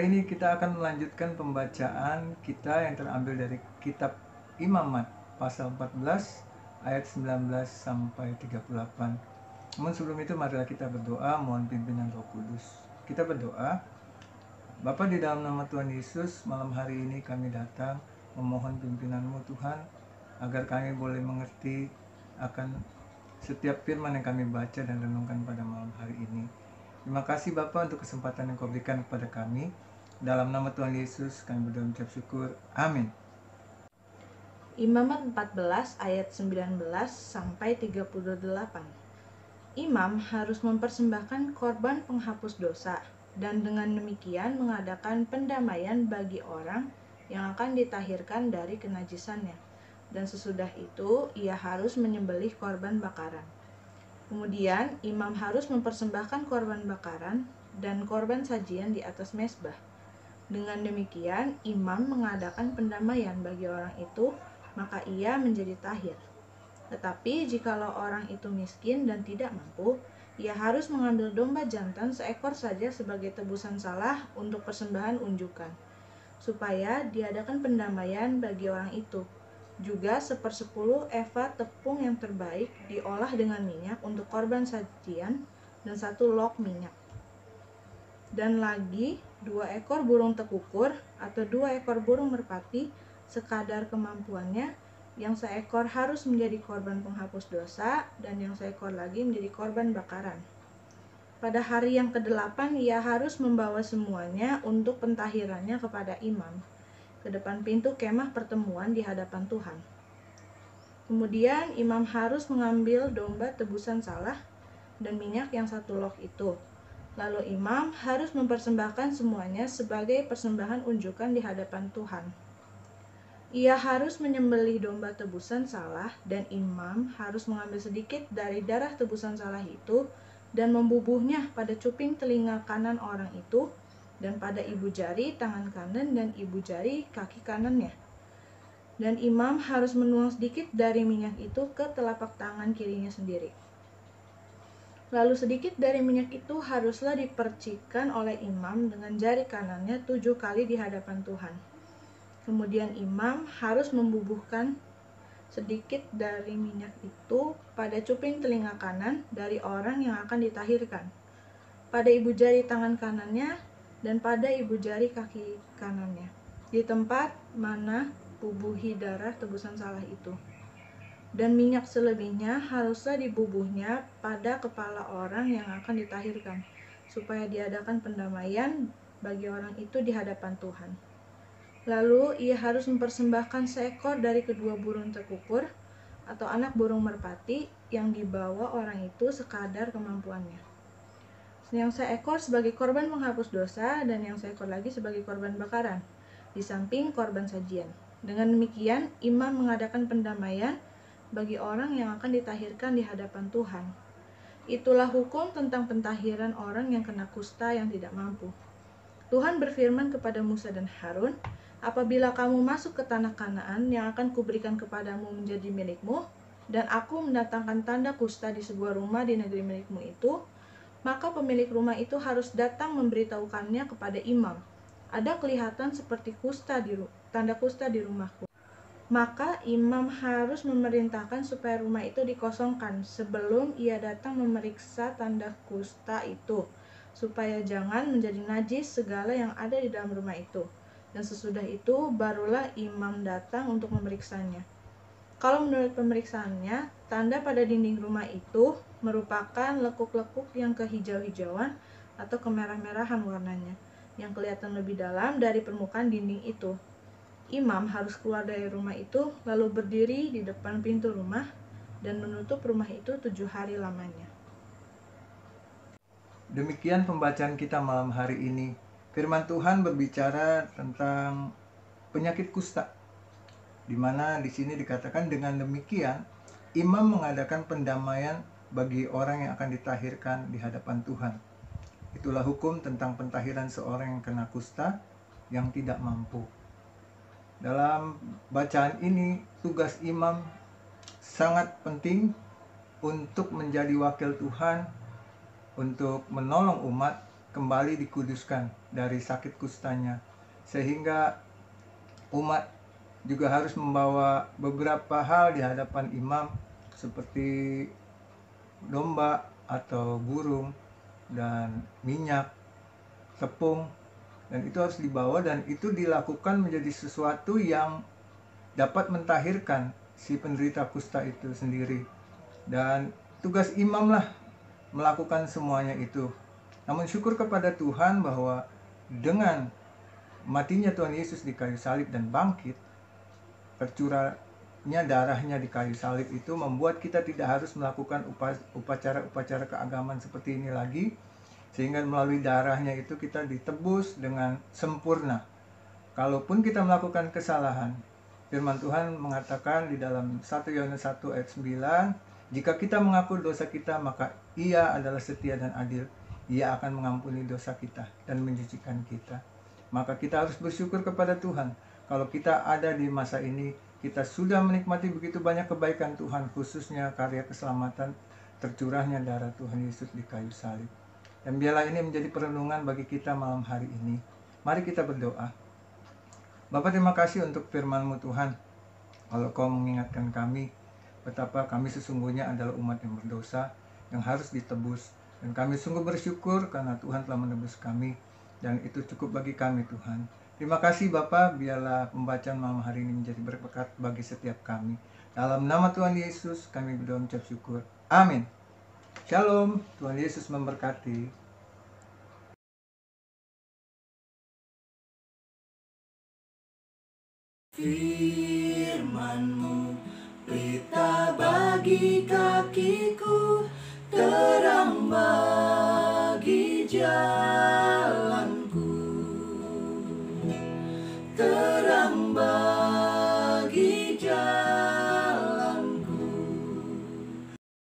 Kali ini kita akan melanjutkan pembacaan kita yang terambil dari kitab Imamat pasal 14 ayat 19 sampai 38. Namun sebelum itu marilah kita berdoa mohon pimpinan Roh Kudus. Kita berdoa. Bapa, di dalam nama Tuhan Yesus, malam hari ini kami datang memohon pimpinan-Mu Tuhan, agar kami boleh mengerti akan setiap firman yang kami baca dan renungkan pada malam hari ini. Terima kasih Bapa untuk kesempatan yang Kau berikan kepada kami. Dalam nama Tuhan Yesus kami berdoa mengucap syukur. Amin. Imamat 14 ayat 19 sampai 38. Imam harus mempersembahkan korban penghapus dosa dan dengan demikian mengadakan pendamaian bagi orang yang akan ditahirkan dari kenajisannya. Dan sesudah itu ia harus menyembelih korban bakaran. Kemudian imam harus mempersembahkan korban bakaran dan korban sajian di atas mezbah. Dengan demikian imam mengadakan pendamaian bagi orang itu, maka ia menjadi tahir. Tetapi jikalau orang itu miskin dan tidak mampu, ia harus mengambil domba jantan seekor saja sebagai tebusan salah untuk persembahan unjukan, supaya diadakan pendamaian bagi orang itu. Juga 1/10 eva tepung yang terbaik diolah dengan minyak untuk korban sajian dan 1 log minyak. Dan lagi 2 ekor burung tekukur atau 2 ekor burung merpati sekadar kemampuannya, yang seekor harus menjadi korban penghapus dosa dan yang seekor lagi menjadi korban bakaran. Pada hari yang ke-8 ia harus membawa semuanya untuk pentahirannya kepada imam ke depan pintu kemah pertemuan di hadapan Tuhan. Kemudian imam harus mengambil domba tebusan salah dan minyak yang 1 log itu. Lalu imam harus mempersembahkan semuanya sebagai persembahan unjukan di hadapan Tuhan. Ia harus menyembelih domba tebusan salah dan imam harus mengambil sedikit dari darah tebusan salah itu dan membubuhnya pada cuping telinga kanan orang itu dan pada ibu jari tangan kanan dan ibu jari kaki kanannya. Dan imam harus menuang sedikit dari minyak itu ke telapak tangan kirinya sendiri. Lalu sedikit dari minyak itu haruslah dipercikkan oleh imam dengan jari kanannya 7 kali di hadapan Tuhan. Kemudian imam harus membubuhkan sedikit dari minyak itu pada cuping telinga kanan dari orang yang akan ditahirkan, pada ibu jari tangan kanannya dan pada ibu jari kaki kanannya, di tempat mana bubuhi darah tebusan salah itu. Dan minyak selebihnya haruslah dibubuhnya pada kepala orang yang akan ditahirkan, supaya diadakan pendamaian bagi orang itu di hadapan Tuhan. Lalu ia harus mempersembahkan seekor dari kedua burung tekukur atau anak burung merpati yang dibawa orang itu sekadar kemampuannya. Yang seekor sebagai korban penghapus dosa dan yang seekor lagi sebagai korban bakaran, di samping korban sajian. Dengan demikian, imam mengadakan pendamaian bagi orang yang akan ditahirkan di hadapan Tuhan. Itulah hukum tentang pentahiran orang yang kena kusta yang tidak mampu. Tuhan berfirman kepada Musa dan Harun, apabila kamu masuk ke tanah Kanaan yang akan kuberikan kepadamu menjadi milikmu, dan aku mendatangkan tanda kusta di sebuah rumah di negeri milikmu itu, maka pemilik rumah itu harus datang memberitahukannya kepada imam. Ada kelihatan seperti tanda kusta di rumahku. Maka imam harus memerintahkan supaya rumah itu dikosongkan sebelum ia datang memeriksa tanda kusta itu, supaya jangan menjadi najis segala yang ada di dalam rumah itu. Dan sesudah itu barulah imam datang untuk memeriksanya. Kalau menurut pemeriksaannya, tanda pada dinding rumah itu merupakan lekuk-lekuk yang kehijau-hijauan atau kemerah-merahan warnanya, yang kelihatan lebih dalam dari permukaan dinding itu. Imam harus keluar dari rumah itu, lalu berdiri di depan pintu rumah dan menutup rumah itu 7 hari lamanya. Demikian pembacaan kita malam hari ini. Firman Tuhan berbicara tentang penyakit kusta, di mana di sini dikatakan dengan demikian imam mengadakan pendamaian bagi orang yang akan ditahirkan di hadapan Tuhan. Itulah hukum tentang pentahiran seorang yang kena kusta yang tidak mampu. Dalam bacaan ini, tugas imam sangat penting untuk menjadi wakil Tuhan, untuk menolong umat kembali dikuduskan dari sakit kustanya, sehingga umat juga harus membawa beberapa hal di hadapan imam seperti domba atau burung dan minyak, tepung, dan itu harus dibawa, dan itu dilakukan menjadi sesuatu yang dapat mentahirkan si penderita kusta itu sendiri. Dan tugas imam lah melakukan semuanya itu. Namun syukur kepada Tuhan bahwa dengan matinya Tuhan Yesus di kayu salib dan bangkit, tercurahnya darahnya di kayu salib itu membuat kita tidak harus melakukan upacara-upacara keagamaan seperti ini lagi, sehingga melalui darahnya itu kita ditebus dengan sempurna. Kalaupun kita melakukan kesalahan, firman Tuhan mengatakan di dalam 1 Yohanes 1 ayat 9, jika kita mengaku dosa kita, maka Ia adalah setia dan adil. Ia akan mengampuni dosa kita dan menyucikan kita. Maka kita harus bersyukur kepada Tuhan. Kalau kita ada di masa ini, kita sudah menikmati begitu banyak kebaikan Tuhan, khususnya karya keselamatan, tercurahnya darah Tuhan Yesus di kayu salib. Dan biarlah ini menjadi perenungan bagi kita malam hari ini. Mari kita berdoa. Bapa, terima kasih untuk firman-Mu Tuhan. Kalau Kau mengingatkan kami betapa kami sesungguhnya adalah umat yang berdosa, yang harus ditebus. Dan kami sungguh bersyukur karena Tuhan telah menebus kami. Dan itu cukup bagi kami, Tuhan. Terima kasih Bapa, biarlah pembacaan malam hari ini menjadi berkat bagi setiap kami. Dalam nama Tuhan Yesus kami berdoa mengucap syukur. Amin. Shalom, Tuhan Yesus memberkati. Firman-Mu pelita bagi kakiku, terang bagi jalan.